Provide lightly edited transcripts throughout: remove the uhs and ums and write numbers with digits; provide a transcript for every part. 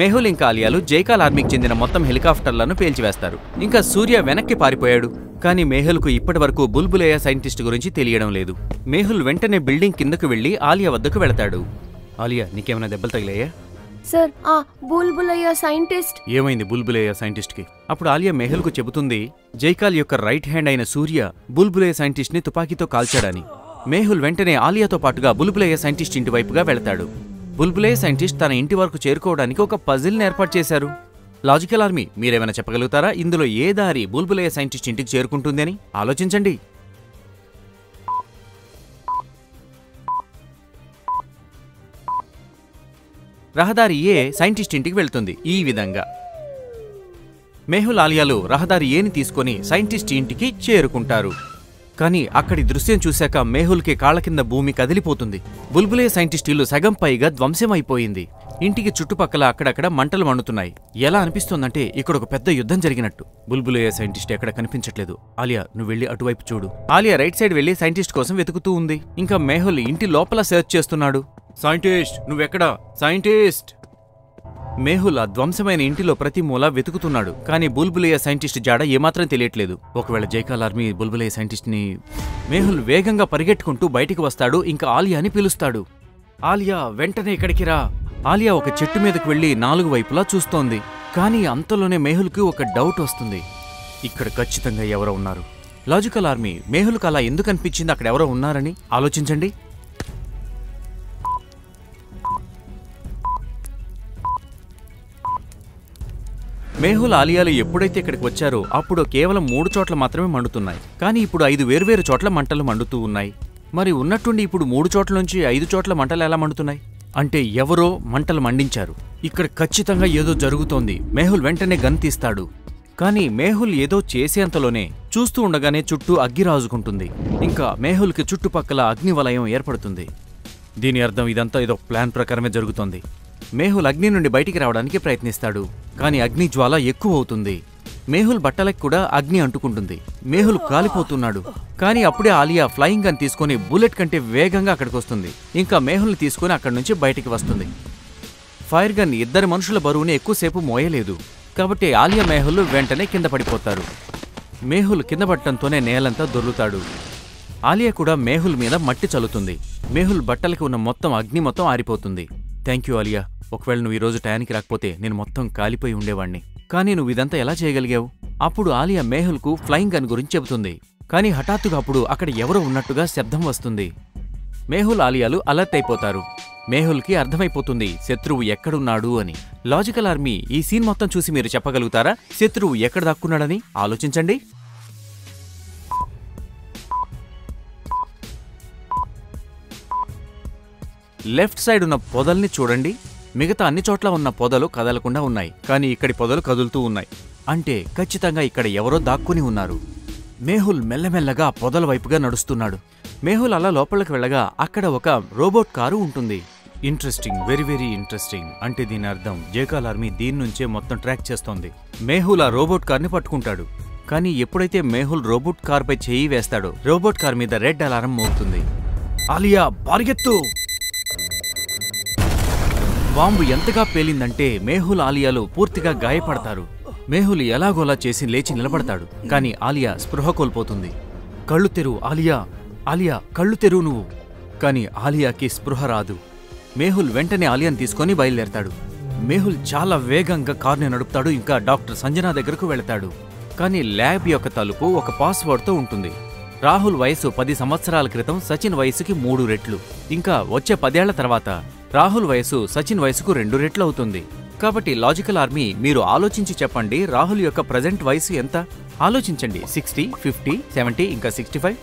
మెహుల్ ఇంకా ఆలియాలు జైకాల్ ఆర్మీకి చెందిన మొత్తం హెలికాప్టర్లను పేల్చివేస్తారు. ఇంకా సూర్య వెనక్కి పారిపోయాడు. కానీ మెహుల్కు ఇప్పటివరకు బుల్బులేయా సైంటిస్ట్ గురించి తెలియడం లేదు. మెహుల్ వెంటనే బిల్డింగ్ కిందకు వెళ్లి ఆలియా వద్దకు వెళతాడు. ఆలియా, నీకేమైనా దెబ్బలు తగిలాయా? సార్, ఆ బుల్బులేయా సైంటిస్ట్. ఏమైంది బుల్బులేయా సైంటిస్ట్ కి? అప్పుడు ఆలియా మెహుల్కు చెబుతుంది జైకాల్ యొక్క రైట్ హ్యాండ్ అయిన సూర్య బుల్బులేయా సైంటిస్ట్ ని తుపాకీతో కాల్చాడని. మెహుల్ వెంటనే ఆలియాతో పాటుగా బుల్బులేయా సైంటిస్ట్ ఇంటి వైపుగా వెళతాడు. బుల్బులేయా సైంటిస్ట్ తన ఇంటి వరకు చేరుకోవడానికి ఒక పజిల్ని ఏర్పాటు చేశారు. లాజికల్ ఆర్మీ, మీరేమైనా చెప్పగలుగుతారా ఇందులో ఏ దారి బుల్బులేయా సైంటిస్ట్ ఇంటికి చేరుకుంటుంది అని? ఆలోచించండి. రహదారి ఏ సైంటిస్ట్ ఇంటికి వెళ్తుంది ఈ విధంగా. మెహుల్ ఆలియాలు రహదారి ఏని తీసుకుని సైంటిస్ట్ ఇంటికి చేరుకుంటారు. కానీ అక్కడి దృశ్యం చూశాక మెహుల్కి కాళ్ల కింద భూమి కదిలిపోతుంది. బుల్బులేయా సైంటిస్ట్ ఇల్లు సగం పైగా ధ్వంసమైపోయింది. ఇంటికి చుట్టుపక్కల అక్కడక్కడ మంటలు మండుతున్నాయి. ఎలా అనిపిస్తోందంటే ఇక్కడ ఒక పెద్ద యుద్ధం జరిగినట్టు. బుల్బులేయా సైంటిస్ట్ ఎక్కడ కనిపించట్లేదు. ఆలియా, నువ్వు వెళ్ళి అటువైపు చూడు. ఆలియా రైట్ సైడ్ వెళ్లి సైంటిస్ట్ కోసం వెతుకుతూ ఉంది. ఇంకా మెహుల్ ఇంటి లోపల సెర్చ్ చేస్తున్నాడు. సైంటిస్ట్, నువ్వెక్కడా? సైంటిస్ట్! మెహుల్ ఆ ధ్వంసమైన ఇంటిలో ప్రతి మూల వెతుకుతున్నాడు. కానీ బుల్బులేయా సైంటిస్ట్ జాడ ఏమాత్రం తెలియట్లేదు. ఒకవేళ జైకాల్ ఆర్మీ బుల్బులేయా సైంటిస్ట్ ని... మెహుల్ వేగంగా పరిగెట్టుకుంటూ బయటికి వస్తాడు. ఇంకా ఆలియాని పిలుస్తాడు. ఆలియా, వెంటనే ఇక్కడికి రా. ఆలియా ఒక చెట్టు మీదకు వెళ్లి 4 వైపులా చూస్తోంది. కానీ అంతలోనే మెహుల్కి ఒక డౌట్ వస్తుంది. ఇక్కడ ఖచ్చితంగా ఎవరో ఉన్నారు. లాజికల్ ఆర్మీ, మెహుల్కి అలా ఎందుకు అనిపించింది అక్కడ ఎవరో ఉన్నారని? ఆలోచించండి. మెహుల్ ఆలియాలు ఎప్పుడైతే ఇక్కడికి వచ్చారో అప్పుడు కేవలం 3 చోట్ల మాత్రమే మండుతున్నాయి. కానీ ఇప్పుడు 5 వేర్వేరు చోట్ల మంటలు మండుతూ ఉన్నాయి. మరి ఉన్నట్టుండి ఇప్పుడు 3 చోట్ల నుంచి 5 చోట్ల మంటలు ఎలా మండుతున్నాయి? అంటే ఎవరో మంటలు మండించారు. ఇక్కడ ఖచ్చితంగా ఏదో జరుగుతోంది. మెహుల్ వెంటనే గన్ తీస్తాడు. కానీ మెహుల్ ఏదో చేసేంతలోనే చూస్తూ ఉండగానే చుట్టూ అగ్గి రాజుకుంటుంది. ఇంకా మెహుల్కి చుట్టుపక్కల అగ్నివలయం ఏర్పడుతుంది. దీని అర్థం ఇదంతా ఏదో ప్లాన్ ప్రకారమే జరుగుతోంది. మెహుల్ అగ్ని నుండి బయటికి రావడానికి ప్రయత్నిస్తాడు. కానీ అగ్ని జ్వాల ఎక్కువ అవుతుంది. మెహుల్ బట్టలకు కూడా అగ్ని అంటుకుంటుంది. మెహుల్ కాలిపోతున్నాడు. కానీ అప్పుడే ఆలియా ఫ్లయింగ్ గన్ తీసుకుని బుల్లెట్ కంటే వేగంగా అక్కడికి వస్తుంది. ఇంకా మెహుల్ని తీసుకుని అక్కడి నుంచి బయటికి వస్తుంది. ఫైర్ గన్ 2 మనుషుల బరువుని ఎక్కువసేపు మోయలేదు. కాబట్టి ఆలియా మెహుల్ వెంటనే కింద పడిపోతారు. మెహుల్ కింద పడటంతోనే నేలంతా దొర్లుతాడు. ఆలియా కూడా మెహుల్ మీద మట్టి చల్లుతుంది. మెహుల్ బట్టలకి ఉన్న మొత్తం అగ్ని మొత్తం ఆరిపోతుంది. Thank you Alia. ఒకవేళ నువ్వు ఈరోజు టయానికి రాకపోతే నేను మొత్తం కాలిపోయి ఉండేవాణ్ణి. కానీ నువ్వు ఇదంతా ఎలా చేయగలిగావు? అప్పుడు ఆలియా మెహుల్కు ఫ్లయింగ్ గన్ గురించి చెబుతుంది. కానీ హఠాత్తుగా అప్పుడు అక్కడ ఎవరో ఉన్నట్టుగా శబ్దం వస్తుంది. మెహుల్ ఆలియాలు అలర్ట్ అయిపోతారు. మెహుల్కి అర్థమైపోతుంది శత్రువు ఎక్కడున్నాడు అని. లాజికల్ ఆర్మీ, ఈ సీన్ మొత్తం చూసి మీరు చెప్పగలుగుతారా శత్రువు ఎక్కడ దాక్కున్నాడని? ఆలోచించండి. లెఫ్ట్ సైడ్ ఉన్న పొదల్ని చూడండి. మిగతా అన్ని చోట్ల ఉన్న పొదలు కదలకుండా ఉన్నాయి. కానీ ఇక్కడి పొదలు కదులుతూ ఉన్నాయి. అంటే ఖచ్చితంగా ఇక్కడ ఎవరో దాక్కుని ఉన్నారు. మెహుల్ మెల్లమెల్లగా పొదల వైపుగా నడుస్తున్నాడు. మెహుల్ అలా లోపలికి వెళ్ళగా అక్కడ ఒక రోబోట్ కారు ఉంటుంది. Interesting, very very interesting. అంటే దీని అర్థం జైకాల్ ఆర్మీ దీని నుంచే మొత్తం ట్రాక్ చేస్తోంది. మెహుల్ ఆ రోబోట్ కార్ని పట్టుకుంటాడు. కానీ ఎప్పుడైతే మెహుల్ రోబోట్ కార్ పై చేయి వేస్తాడో రోబోట్ కార్ మీద రెడ్ అలారం మోగుతుంది. ఆలియా, పరిగెత్తు! బాంబు ఎంతగా పేలిందంటే మెహుల్ ఆలియాలు పూర్తిగా గాయపడతారు. మెహుల్ ఎలాగోలా చేసి లేచి నిలబడతాడు. కానీ ఆలియా స్పృహ కోల్పోతుంది. కళ్ళు తెరువు ఆలియా, ఆలియా కళ్ళు తెరువు నువ్వు. కానీ ఆలియాకి స్పృహ రాదు. మెహుల్ వెంటనే ఆలియాని తీసుకొని బయలుదేరతాడు. మెహుల్ చాలా వేగంగా కార్ని నడుపుతాడు. ఇంకా డాక్టర్ సంజన దగ్గరకు వెళతాడు. కానీ ల్యాబ్ యొక్క తలుపు ఒక పాస్వర్డ్తో ఉంటుంది. రాహుల్ వయసు 10 సంవత్సరాల క్రితం సచిన్ వయసుకి 3 రెట్లు. ఇంకా వచ్చే 10 ఏళ్ల తర్వాత రాహుల్ వయసు సచిన్ వయసుకు 2 రెట్లు అవుతుంది. కాబట్టి లాజికల్ ఆర్మీ, మీరు ఆలోచించి చెప్పండి రాహుల్ యొక్క ప్రజెంట్ వయసు ఎంత? ఆలోచించండి. 60, 50, 70 ఇంకా 65.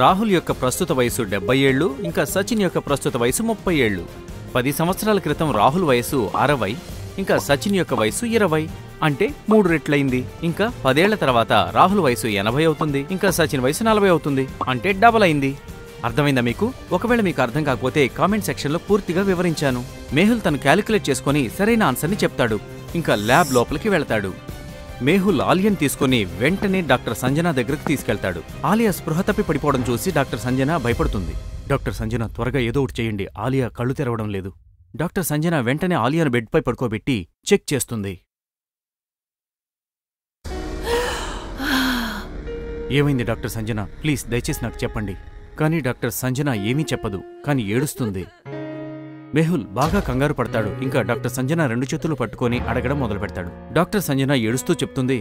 రాహుల్ యొక్క ప్రస్తుత వయసు 70 ఏళ్లు. ఇంకా సచిన్ యొక్క ప్రస్తుత వయసు 30 ఏళ్లు. 10 సంవత్సరాల క్రితం రాహుల్ వయసు 60. ఇంకా సచిన్ యొక్క వయసు 20. అంటే 3 రెట్లయింది. ఇంకా 10 ఏళ్ల తర్వాత రాహుల్ వయసు 80 అవుతుంది. ఇంకా సచిన్ వయసు 40 అవుతుంది. అంటే డబల్ అయింది. అర్థమైందా మీకు? ఒకవేళ మీకు అర్థం కాకపోతే కామెంట్ సెక్షన్లో పూర్తిగా వివరించాను. మెహుల్ తను క్యాలిక్యులేట్ చేసుకుని సరైన ఆన్సర్ని చెప్తాడు. ఇంకా ల్యాబ్ లోపలికి వెళతాడు. మేహుల్ ఆలియాని తీసుకుని వెంటనే డాక్టర్ సంజన దగ్గరకు తీసుకెళ్తాడు. ఆలియా స్పృహ తప్పి పడిపోవడం చూసి డాక్టర్ సంజన భయపడుతుంది. డాక్టర్ సంజన, త్వరగా ఏదో ఒకటి చేయండి, ఆలియా కళ్ళు తెరవడం లేదు. డాక్టర్ సంజన వెంటనే ఆలియాను బెడ్పై పడుకోబెట్టి చెక్ చేస్తుంది. ఏమైంది డాక్టర్ సంజన? ప్లీజ్ దయచేసి నాకు చెప్పండి. కానీ డాక్టర్ సంజన ఏమీ చెప్పదు, కానీ ఏడుస్తుంది. మేహుల్ బాగా కంగారు పడతాడు. ఇంకా డాక్టర్ సంజన 2 చేతులు పట్టుకొని అడగడం మొదలు పెడతాడు. డాక్టర్ సంజన ఏడుస్తూ చెప్తుంది,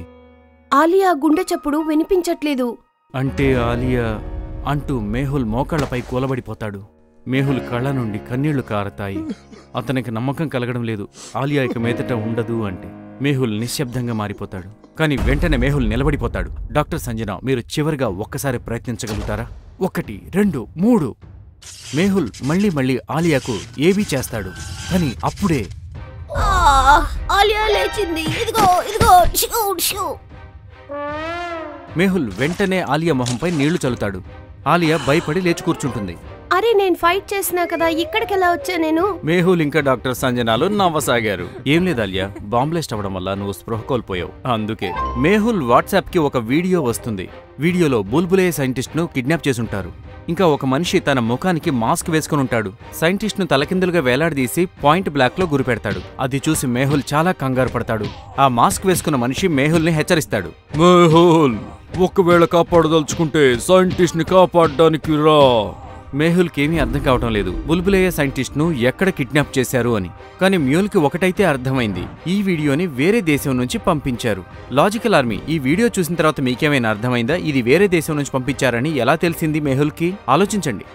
ఆలియా గుండె చప్పుడు వినిపించట్లేదు. అంటే ఆలియా అంటూ మేహుల్ మోకాళ్లపై కూలబడిపోతాడు. మేహుల్ కళ్ళ నుండి కన్నీళ్లు కారతాయి. అతనికి నమ్మకం కలగడం లేదు ఆలియా ఇక మీదట ఉండదు అంటే. మేహుల్ నిశ్శబ్దంగా మారిపోతాడు. కానీ వెంటనే మేహుల్ నిలబడిపోతాడు. డాక్టర్ సంజన, మీరు చివరిగా ఒక్కసారి ప్రయత్నించగలుగుతారా? 1, 2, 3. మేహుల్ మళ్ళీ మళ్ళీ ఆలియాకు ఏవీ చేస్తాడు. కానీ అప్పుడే ఆలియా లేచింది. ఇదిగో ఇదిగో. మేహుల్ వెంటనే ఆలియా మొహంపై నీళ్లు చల్లుతాడు. ఆలియా భయపడి లేచి కూర్చుంటుంది. అరే, నేను ఫైట్ చేసినా కదా, ఇక్కడికెలా వచ్చా నేను? మేహుల్ ఇంకా డాక్టర్ సంజనాలు నవ్వసాగారు. ఏం లేదు ఆలియా, బాంబ్లాస్ట్ అవడం వల్ల నువ్వు స్పృహ కోల్పోయావు, అందుకే. మేహుల్ వాట్సాప్ కి ఒక వీడియో వస్తుంది. వీడియోలో బుల్బులే సైంటిస్ట్ ను కిడ్నాప్ చేసుంటారు. ఇంకా ఒక మనిషి తన ముఖానికి మాస్క్ వేసుకుని ఉంటాడు. సైంటిస్ట్ ను తలకిందులుగా వేలాడదీసి పాయింట్ బ్లాక్ లో గురిపెడతాడు. అది చూసి మేహుల్ చాలా కంగారు పడతాడు. ఆ మాస్క్ వేసుకున్న మనిషి మేహుల్ ని హెచ్చరిస్తాడు. మేహుల్, ఒకవేళ కాపాడదలుచుకుంటే సైంటిస్ట్ ని కాపాడడానికి రా. మేహుల్కి ఏమీ అర్థం కావటం లేదు బుల్బులయ్య సైంటిస్ట్ ను ఎక్కడ కిడ్నాప్ చేశారు అని. కానీ మ్యూల్కి ఒకటైతే అర్థమైంది, ఈ వీడియోని వేరే దేశం నుంచి పంపించారు. లాజికల్ ఆర్మీ, ఈ వీడియో చూసిన తర్వాత మీకేమైనా అర్థమైందా? ఇది వేరే దేశం నుంచి పంపించారని ఎలా తెలిసింది మేహుల్కి? ఆలోచించండి.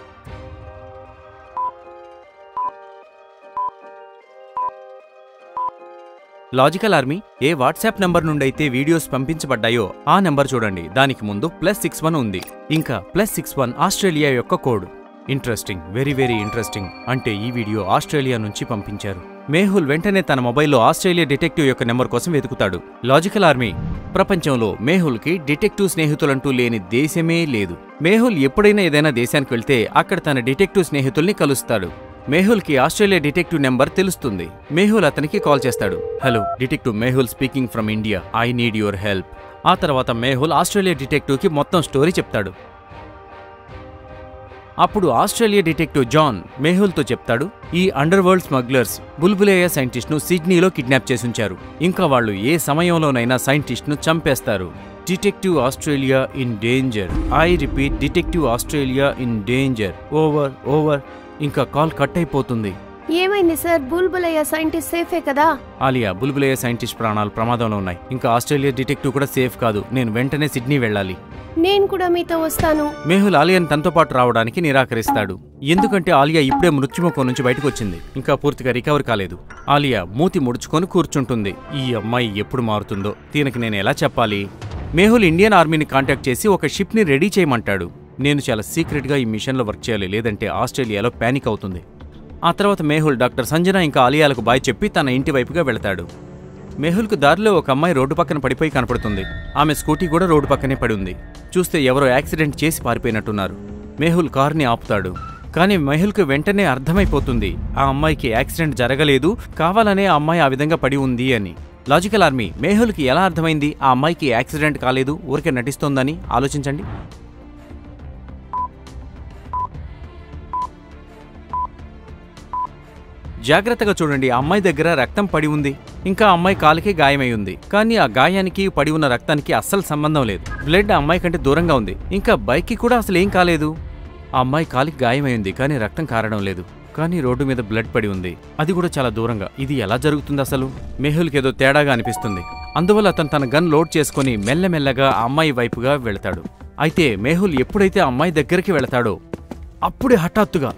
లాజికల్ ఆర్మీ, ఏ వాట్సాప్ నంబర్ నుండైతే వీడియోస్ పంపించబడ్డాయో ఆ నంబర్ చూడండి. దానికి ముందు +61 ఉంది. ఇంకా +61 ఆస్ట్రేలియా యొక్క code. Interesting, very very interesting. అంటే ఈ వీడియో ఆస్ట్రేలియా నుంచి పంపించారు. మేహుల్ వెంటనే తన మొబైల్లో ఆస్ట్రేలియా డిటెక్టివ్ యొక్క నెంబర్ కోసం వెతుకుతాడు. లాజికల్ ఆర్మీ, ప్రపంచంలో మేహుల్కి డిటెక్టివ్ స్నేహితులంటూ లేని దేశమే లేదు. మేహుల్ ఎప్పుడైనా ఏదైనా దేశానికి వెళ్తే అక్కడ తన డిటెక్టివ్ స్నేహితుల్ని కలుస్తాడు. మేహుల్కి ఆస్ట్రేలియా డిటెక్టివ్ నెంబర్ తెలుస్తుంది. మేహుల్ అతనికి కాల్ చేస్తాడు. Hello, detective Mehul speaking from India, I need your help. ఆ తర్వాత మేహుల్ ఆస్ట్రేలియా డిటెక్టివ్కి మొత్తం స్టోరీ చెప్తాడు. అప్పుడు ఆస్ట్రేలియా డిటెక్టివ్ జాన్ మేహుల్తో చెప్తాడు, ఈ అండర్ వరల్డ్ స్మగ్లర్స్ బుల్బులేయా సైంటిస్ట్ ను సిడ్నీలో కిడ్నాప్ చేసుంచారు. ఇంకా వాళ్ళు ఏ సమయంలోనైనా సైంటిస్ట్ ను చంపేస్తారు. Detective Australia in danger. I repeat, detective Australia in danger. Over over. ఇంకా కాల్ కట్ అయిపోతుంది. ఏమైంది సార్? బుల్బులయ్య సైంటిస్ట్ సేఫే కదా? ఆలియా, బుల్బులయ్య సైంటిస్ట్ ప్రాణాలు ప్రమాదంలో ఉన్నాయి. ఇంకా ఆస్ట్రేలియా డిటెక్టివ్ కూడా సేఫ్ కాదు. నేను వెంటనే సిడ్నీ వెళ్ళాలి. నేను కూడా మీతో వస్తాను. మేహుల్ ఆలియాని తనతో పాటు రావడానికి నిరాకరిస్తాడు. ఎందుకంటే ఆలియా ఇప్పుడే మృత్యుముఖం నుంచి బయటకు వచ్చింది, ఇంకా పూర్తిగా రికవర్ కాలేదు. ఆలియా మూతి ముడుచుకొని కూర్చుంటుంది. ఈ అమ్మాయి ఎప్పుడు మారుతుందో, దీనికి నేను ఎలా చెప్పాలి? మేహుల్ ఇండియన్ ఆర్మీని కాంటాక్ట్ చేసి ఒక షిప్ ని రెడీ చేయమంటాడు. నేను చాలా సీక్రెట్ గా ఈ మిషన్ లో వర్క్ చేయాలి, లేదంటే ఆస్ట్రేలియాలో పానిక్ అవుతుంది. ఆ తర్వాత మేహుల్ డాక్టర్ సంజన ఇంకా ఆలియాలకు బాయ్ చెప్పి తన ఇంటి వైపుగా వెళతాడు. మేహుల్కు దారిలో ఒక అమ్మాయి రోడ్డు పక్కన పడిపోయి కనపడుతుంది. ఆమె స్కూటీ కూడా రోడ్డు పక్కనే పడి ఉంది. చూస్తే ఎవరో యాక్సిడెంట్ చేసి పారిపోయినట్టున్నారు. మేహుల్ కారుని ఆపుతాడు. కానీ మేహుల్కు వెంటనే అర్థమైపోతుంది ఆ అమ్మాయికి యాక్సిడెంట్ జరగలేదు, కావాలనే ఆ అమ్మాయి ఆ విధంగా పడి ఉంది అని. లాజికల్ ఆర్మీ, మేహుల్కి ఎలా అర్థమైంది ఆ అమ్మాయికి యాక్సిడెంట్ కాలేదు, ఊరికే నటిస్తోందని? ఆలోచించండి. జాగ్రత్తగా చూడండి, ఆ అమ్మాయి దగ్గర రక్తం పడి ఉంది. ఇంకా అమ్మాయి కాలికి గాయమై ఉంది. కానీ ఆ గాయానికి పడి ఉన్న రక్తానికి అస్సలు సంబంధం లేదు. బ్లడ్ ఆ అమ్మాయి కంటే దూరంగా ఉంది. ఇంకా బైక్కి కూడా అసలు ఏం కాలేదు. ఆ అమ్మాయి కాలికి గాయమై ఉంది, కానీ రక్తం కారడం లేదు. కానీ రోడ్డు మీద బ్లడ్ పడి ఉంది, అది కూడా చాలా దూరంగా. ఇది ఎలా జరుగుతుంది అసలు? మేహుల్కి ఏదో తేడాగా అనిపిస్తుంది. అందువల్ల అతను తన గన్ లోడ్ చేసుకుని మెల్లమెల్లగా ఆ అమ్మాయి వైపుగా వెళతాడు. అయితే మేహుల్ ఎప్పుడైతే ఆ అమ్మాయి దగ్గరికి వెళతాడో అప్పుడే హఠాత్తుగా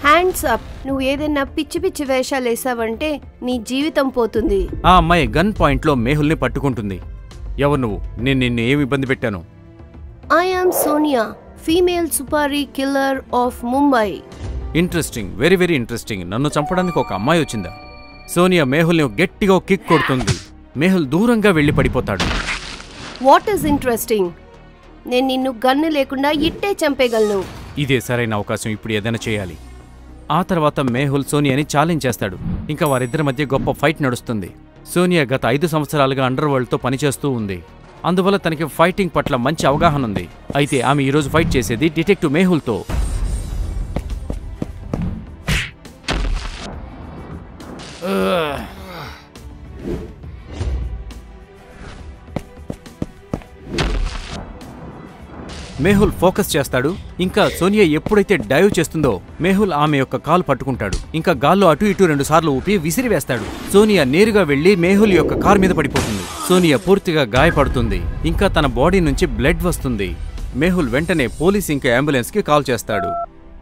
హ్యాండ్స్ అప్. నువ్వు ఏదైనా పిచ్చి పిచ్చి వేషాలు వేసావంటే నీ జీవితం పోతుంది. ఆ అమ్మాయి గన్ పాయింట్ లో మేహుల్ని పట్టుకుంటుంది. ఎవరు నువ్వు? నేను నిన్ను ఏమి ఇబ్బంది పెట్టాను? I am Sonia, female supari killer of Mumbai. Interesting, very very interesting. నన్ను చంపడానికి ఒక అమ్మాయి వచ్చిందా? సోనియా మేహుల్ని గట్టిగా కిక్ కొడుతుంది. మేహుల్ దూరంగా వెళ్లి పడిపోతాడు. What is interesting? నేను నిన్ను గన్ను లేకుండా ఇట్టే చంపేయగలను. ఇదే సరైన అవకాశం, ఇప్పుడు ఏదైనా చేయాలి. ఆ తర్వాత మేహుల్ సోనియాని ఛాలెంజ్ చేస్తాడు. ఇంకా వారిద్దరి మధ్య గొప్ప ఫైట్ నడుస్తుంది. సోనియా గత 5 సంవత్సరాలుగా అండర్ వరల్డ్తో పనిచేస్తూ ఉంది. అందువల్ల తనకి ఫైటింగ్ పట్ల మంచి అవగాహన ఉంది. అయితే ఆమె ఈరోజు ఫైట్ చేసేది డిటెక్టివ్ మేహుల్తో. మేహుల్ ఫోకస్ చేస్తాడు. ఇంకా సోనియా ఎప్పుడైతే డైవ్ చేస్తుందో మేహుల్ ఆమె యొక్క కాలు పట్టుకుంటాడు. ఇంకా గాల్లో అటు ఇటు 2 సార్లు ఊపి విసిరివేస్తాడు. సోనియా నేరుగా వెళ్లి మేహుల్ యొక్క కారు మీద పడిపోతుంది. సోనియా పూర్తిగా గాయపడుతుంది. ఇంకా తన బాడీ నుంచి బ్లడ్ వస్తుంది. మేహుల్ వెంటనే పోలీస్ ఇంకా అంబులెన్స్ కి కాల్ చేస్తాడు.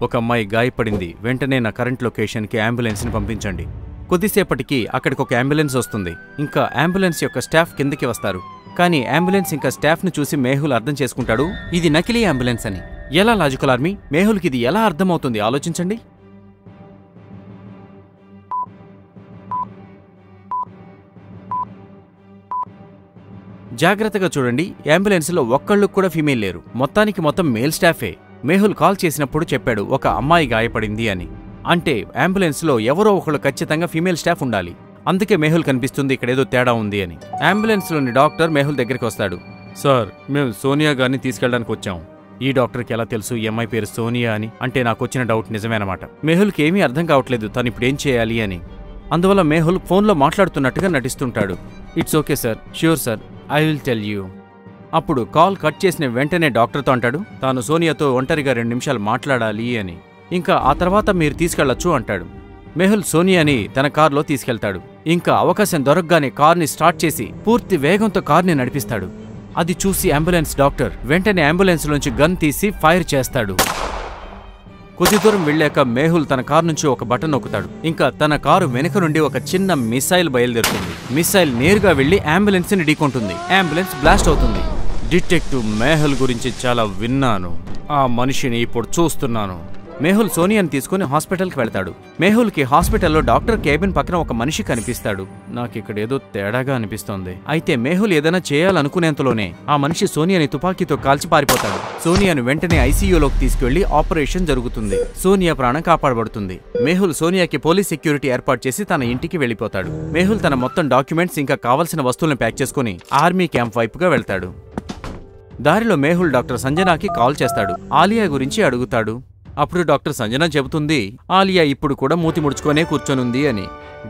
ఒక అమ్మాయి గాయపడింది, వెంటనే నా కరెంట్ లొకేషన్ కి అంబులెన్స్ ని పంపించండి. కొద్దిసేపటికి అక్కడికి ఒక అంబులెన్స్ వస్తుంది. ఇంకా అంబులెన్స్ యొక్క స్టాఫ్ కిందకి వస్తారు. కానీ అంబులెన్స్ ఇంకా స్టాఫ్ ను చూసి మేహుల్ అర్థం చేసుకుంటాడు ఇది నకిలీ అంబులెన్స్ అని. ఎలా లాజికల్ ఆర్మీ? మేహుల్కి ఇది ఎలా అర్థమవుతుంది ఆలోచించండి. జాగ్రత్తగా చూడండి, అంబులెన్స్ లో ఒక్కళ్ళు కూడా ఫీమేల్ లేరు. మొత్తం మేల్ స్టాఫే. మేహుల్ కాల్ చేసినప్పుడు చెప్పాడు ఒక అమ్మాయి గాయపడింది అని. అంటే అంబులెన్స్ లో ఎవరో ఒకళ్ళు ఖచ్చితంగా ఫీమేల్ స్టాఫ్ ఉండాలి. అందుకే మేహుల్ కనిపిస్తుంది ఇక్కడేదో తేడా ఉంది అని. అంబులెన్స్లోని డాక్టర్ మేహుల్ దగ్గరికి వస్తాడు. సార్, మేము సోనియా గారిని తీసుకెళ్ళడానికి వచ్చాం. ఈ డాక్టర్కి ఎలా తెలుసు ఈ అమ్మాయి పేరు సోనియా అని? అంటే నాకు వచ్చిన డౌట్ నిజమేనమాట. మేహుల్కి ఏమీ అర్థం కావట్లేదు తను ఇప్పుడు ఏం చేయాలి అని. అందువల్ల మేహుల్ ఫోన్లో మాట్లాడుతున్నట్టుగా నటిస్తుంటాడు. It's okay sir, sure sir, I will tell you. అప్పుడు కాల్ కట్ చేసిన వెంటనే డాక్టర్తో అంటాడు తాను సోనియాతో ఒంటరిగా 2 నిమిషాలు మాట్లాడాలి అని. ఇంకా ఆ తర్వాత మీరు తీసుకెళ్లొచ్చు అంటాడు. మేహుల్ సోనియాని తన కార్లో తీసుకెళ్తాడు. ఇంకా అవకాశం దొరకగానే కార్ని స్టార్ట్ చేసి పూర్తి వేగంతో కార్ని నడిపిస్తాడు. అది చూసి అంబులెన్స్ డాక్టర్ వెంటనే అంబులెన్స్ లోంచి గన్ తీసి ఫైర్ చేస్తాడు. కొద్ది దూరం వెళ్ళాక మేహుల్ తన కారు నుంచి ఒక బటన్ నొక్కుతాడు. ఇంకా తన కారు వెనుక నుండి ఒక చిన్న మిసైల్ బయలుదేరుతుంది. మిసైల్ నేరుగా వెళ్లి అంబులెన్స్ ని ఢీకొంటుంది. అంబులెన్స్ బ్లాస్ట్ అవుతుంది. డిటెక్టివ్ మేహుల్ గురించి చాలా విన్నాను, ఆ మనిషిని ఇప్పుడు చూస్తున్నాను. మేహుల్ సోనియాని తీసుకుని హాస్పిటల్కి వెళ్తాడు. మేహుల్కి హాస్పిటల్లో డాక్టర్ కేబిన్ పక్కన ఒక మనిషి కనిపిస్తాడు. నాకిక్కడేదో తేడాగా అనిపిస్తోంది. అయితే మేహుల్ ఏదైనా చేయాలనుకునేంతలోనే ఆ మనిషి సోనియాని తుపాకీతో కాల్చి పారిపోతాడు. సోనియాను వెంటనే ఐసీయూలోకి తీసుకెళ్లి ఆపరేషన్ జరుగుతుంది. సోనియా ప్రాణం కాపాడబడుతుంది. మేహుల్ సోనియాకి పోలీస్ సెక్యూరిటీ ఏర్పాటు చేసి తన ఇంటికి వెళ్లిపోతాడు. మేహుల్ తన మొత్తం డాక్యుమెంట్స్ ఇంకా కావలసిన వస్తువులను ప్యాక్ చేసుకుని ఆర్మీ క్యాంప్ వైపుగా వెళ్తాడు. దారిలో మేహుల్ డాక్టర్ సంజనాకి కాల్ చేస్తాడు. ఆలియా గురించి అడుగుతాడు. అప్పుడు డాక్టర్ సంజన చెబుతుంది ఆలియా ఇప్పుడు కూడా మూతి ముడుచుకొనే కూర్చొనుంది అని.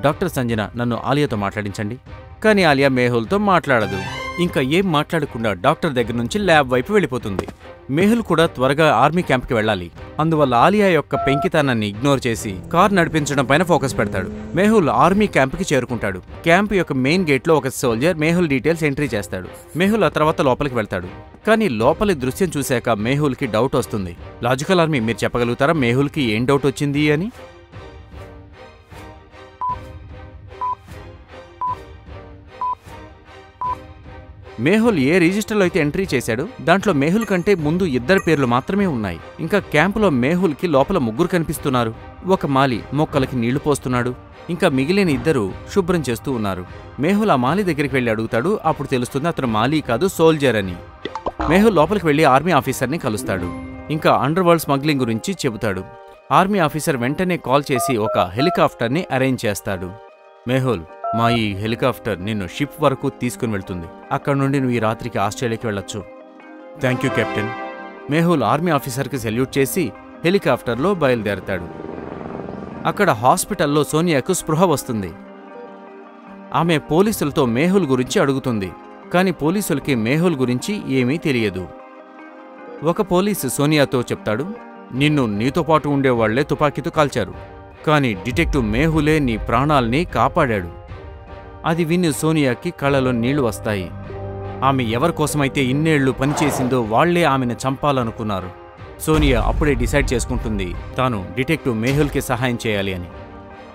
డాక్టర్ సంజన, నన్ను ఆలియాతో మాట్లాడించండి. కానీ ఆలియా మేహుల్తో మాట్లాడదు. ఇంకా ఏం మాట్లాడకుండా డాక్టర్ దగ్గర నుంచి ల్యాబ్ వైపు వెళ్ళిపోతుంది. మేహుల్ కూడా త్వరగా ఆర్మీ క్యాంప్కి వెళ్ళాలి. అందువల్ల ఆలియా యొక్క పెంకితనాన్ని ఇగ్నోర్ చేసి కార్ నడిపించడం పైన ఫోకస్ పెడతాడు. మేహుల్ ఆర్మీ క్యాంప్కి చేరుకుంటాడు. క్యాంప్ యొక్క మెయిన్ గేట్లో ఒక సోల్జర్ మేహుల్ డీటెయిల్స్ ఎంట్రీ చేస్తాడు. మేహుల్ ఆ తర్వాత లోపలికి వెళ్తాడు. కానీ లోపలి దృశ్యం చూశాక మేహుల్కి డౌట్ వస్తుంది. లాజికల్ ఆర్మీ, మీరు చెప్పగలుగుతారా మేహుల్కి ఏం డౌట్ వచ్చింది అని? మేహుల్ ఏ రిజిస్టర్లో అయితే ఎంట్రీ చేశాడో దాంట్లో మేహుల్ కంటే ముందు 2 పేర్లు మాత్రమే ఉన్నాయి. ఇంకా క్యాంపులో మేహుల్కి లోపల 3 కనిపిస్తున్నారు. ఒక మాలి మొక్కలకి నీళ్లు పోస్తున్నాడు. ఇంకా మిగిలిన 2 శుభ్రం చేస్తూ ఉన్నారు. మేహుల్ ఆ మాలి దగ్గరికి వెళ్లి అడుగుతాడు. అప్పుడు తెలుస్తుంది అతను మాలి కాదు, సోల్జర్ అని. మేహుల్ లోపలికి వెళ్లి ఆర్మీ ఆఫీసర్ని కలుస్తాడు. ఇంకా అండర్ వరల్డ్ స్మగ్లింగ్ గురించి చెబుతాడు. ఆర్మీ ఆఫీసర్ వెంటనే కాల్ చేసి ఒక హెలికాప్టర్ని అరేంజ్ చేస్తాడు. మేహుల్, మా ఈ హెలికాప్టర్ నిన్ను షిప్ వరకు తీసుకుని వెళ్తుంది. అక్కడ నుండి నువ్వు ఈ రాత్రికి ఆస్ట్రేలియాకి వెళ్ళొచ్చు. Thank you captain. Mehul army ఆఫీసర్కి సెల్యూట్ చేసి హెలికాప్టర్లో బయలుదేరతాడు. అక్కడ హాస్పిటల్లో సోనియాకు స్పృహ వస్తుంది. ఆమె పోలీసులతో మేహుల్ గురించి అడుగుతుంది. కానీ పోలీసులకి మేహుల్ గురించి ఏమీ తెలియదు. ఒక పోలీసు సోనియాతో చెప్తాడు, నిన్ను నీతో పాటు ఉండేవాళ్లే తుపాకీతో కాల్చారు, కానీ డిటెక్టివ్ మేహులే నీ ప్రాణాల్ని కాపాడాడు. అది విని సోనియాకి కళ్ళలో నీళ్లు వస్తాయి. ఆమె ఎవరికోసమైతే ఇన్నేళ్లు పనిచేసిందో వాళ్లే ఆమెను చంపాలనుకున్నారు. సోనియా అప్పుడే డిసైడ్ చేసుకుంటుంది తాను డిటెక్టివ్ మేహుల్కి సహాయం చేయాలి అని.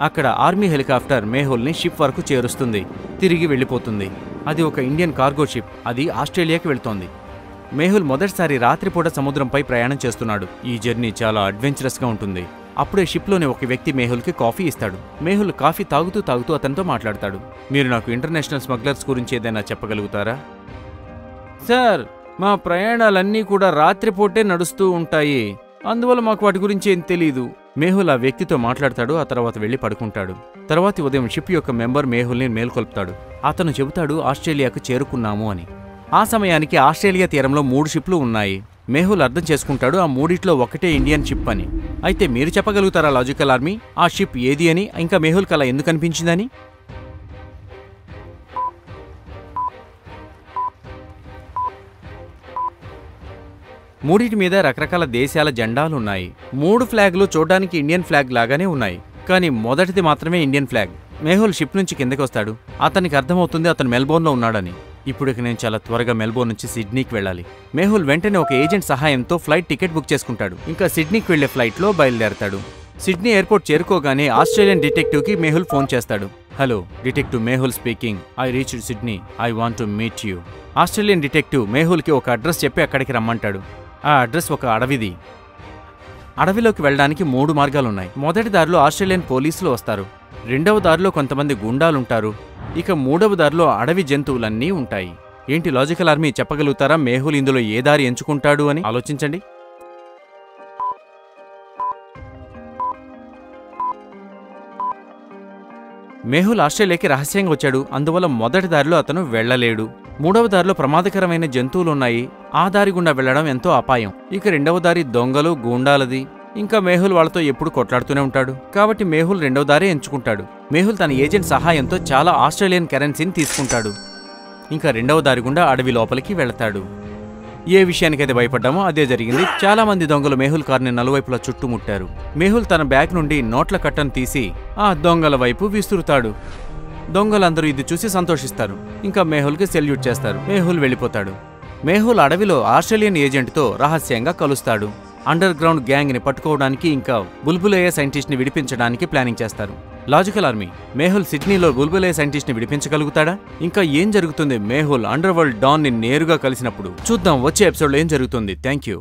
అక్కడ ఆర్మీ హెలికాప్టర్ మేహుల్ని షిప్ వరకు చేరుస్తుంది. తిరిగి వెళ్ళిపోతుంది. అది ఒక ఇండియన్ కార్గో షిప్. అది ఆస్ట్రేలియాకి వెళ్తోంది. మేహుల్ మొదటిసారి రాత్రిపూట సముద్రంపై ప్రయాణం చేస్తున్నాడు. ఈ జర్నీ చాలా అడ్వెంచరస్గా ఉంటుంది. అప్పుడే షిప్లోని ఒక వ్యక్తి మేహుల్కి కాఫీ ఇస్తాడు. మేహుల్ కాఫీ తాగుతూ అతనితో మాట్లాడతాడు. మీరు నాకు ఇంటర్నేషనల్ స్మగ్లర్స్ గురించి ఏదైనా చెప్పగలుగుతారా? సార్, మా ప్రయాణాలన్నీ కూడా రాత్రిపూటే నడుస్తూ ఉంటాయి. అందువల్ల మాకు వాటి గురించి ఏం తెలీదు. మేహుల్ ఆ వ్యక్తితో మాట్లాడతాడు. ఆ తర్వాత వెళ్లి పడుకుంటాడు. తర్వాతి ఉదయం షిప్ యొక్క మెంబర్ మేహుల్ని మేల్కొల్పుతాడు. అతను చెబుతాడు ఆస్ట్రేలియాకు చేరుకున్నాము అని. ఆ సమయానికి ఆస్ట్రేలియా తీరంలో 3 షిప్లు ఉన్నాయి. మేహుల్ అర్థం చేసుకుంటాడు ఆ మూడిట్లో ఒకటే ఇండియన్ షిప్ అని. అయితే మీరు చెప్పగలుగుతారా లాజికల్ ఆర్మీ, ఆ షిప్ ఏది అని, ఇంకా మేహుల్కి అలా ఎందుకు అనిపించిందని? మూడిటి మీద రకరకాల దేశాల జెండాలున్నాయి. 3 ఫ్లాగ్లు చూడడానికి ఇండియన్ ఫ్లాగ్ లాగానే ఉన్నాయి, కానీ మొదటిది మాత్రమే ఇండియన్ ఫ్లాగ్. మేహుల్ షిప్ నుంచి కిందకి వస్తాడు. అతనికి అర్థమవుతుంది అతను మెల్బోర్న్లో ఉన్నాడని. ఇప్పుడు నేను చాలా త్వరగా మెల్బోర్న్ నుంచి సిడ్నీకి వెళ్ళాలి. మేహుల్ వెంటనే ఒక ఏజెంట్ సహాయంతో ఫ్లైట్ టికెట్ బుక్ చేసుకుంటాడు. ఇంకా సిడ్నీకి వెళ్లే ఫ్లైట్లో బయలుదేరతాడు. సిడ్నీ ఎయిర్పోర్ట్ చేరుకోగానే ఆస్ట్రేలియన్ డిటెక్టివ్కి మేహుల్ ఫోన్ చేస్తాడు. Hello, detective Mehul speaking. I reached Sydney. I want to meet you. Australian detective మేహుల్కి ఒక అడ్రస్ చెప్పి అక్కడికి రమ్మంటాడు. ఆ అడ్రస్ ఒక అడవిది. అడవిలోకి వెళ్ళడానికి 3 మార్గాలున్నాయి. మొదటి దారిలో ఆస్ట్రేలియన్ పోలీసులు వస్తారు. రెండవ దారిలో కొంతమంది గుండాలుంటారు. ఇక 3వ దారిలో అడవి జంతువులన్నీ ఉంటాయి. ఏంటి లాజికల్ ఆర్మీ, చెప్పగలుగుతారా మేహుల్ ఇందులో ఏ దారి ఎంచుకుంటాడు అని? ఆలోచించండి. మేహుల్ ఆస్ట్రేలియాకి రహస్యంగా వచ్చాడు. అందువల్ల మొదటి దారిలో అతను వెళ్లలేడు. 3వ దారిలో ప్రమాదకరమైన జంతువులున్నాయి. ఆ దారి గుండా వెళ్లడం ఎంతో అపాయం. ఇక 2వ దారి దొంగలు, గూండాలది. ఇంకా మేహుల్ వాళ్ళతో ఎప్పుడు కొట్లాడుతూనే ఉంటాడు. కాబట్టి మేహుల్ 2వ దారే ఎంచుకుంటాడు. మేహుల్ తన ఏజెంట్ సహాయంతో చాలా ఆస్ట్రేలియన్ కరెన్సీని తీసుకుంటాడు. ఇంకా 2వ దారి గుండా అడవి లోపలికి వెళతాడు. ఏ విషయానికైతే భయపడ్డామో అదే జరిగింది. చాలా మంది దొంగలు మేహుల్ కార్ని నలువైపులా చుట్టుముట్టారు. మేహుల్ తన బ్యాగ్ నుండి నోట్ల కట్టను తీసి ఆ దొంగల వైపు విసురుతాడు. దొంగలందరూ ఇది చూసి సంతోషిస్తారు. ఇంకా మేహుల్కి సెల్యూట్ చేస్తారు. మేహుల్ వెళ్ళిపోతాడు. మేహుల్ అడవిలో ఆస్ట్రేలియన్ ఏజెంట్తో రహస్యంగా కలుస్తాడు. అండర్ గ్రౌండ్ గ్యాంగ్ ని పట్టుకోవడానికి, ఇంకా బుల్బులేయ సైంటిస్ట్ ని విడిపించడానికి ప్లానింగ్ చేస్తారు. లాజికల్ ఆర్మీ, మేహుల్ సిడ్నీలో బుల్బులేయ సైంటిస్ట్ ని విడిపించగలుగుతాడా? ఇంకా ఏం జరుగుతుంది మేహుల్ అండర్ వరల్డ్ డాన్ ని నేరుగా కలిసినప్పుడు? చూద్దాం వచ్చే ఎపిసోడ్లో ఏం జరుగుతుంది. Thank you.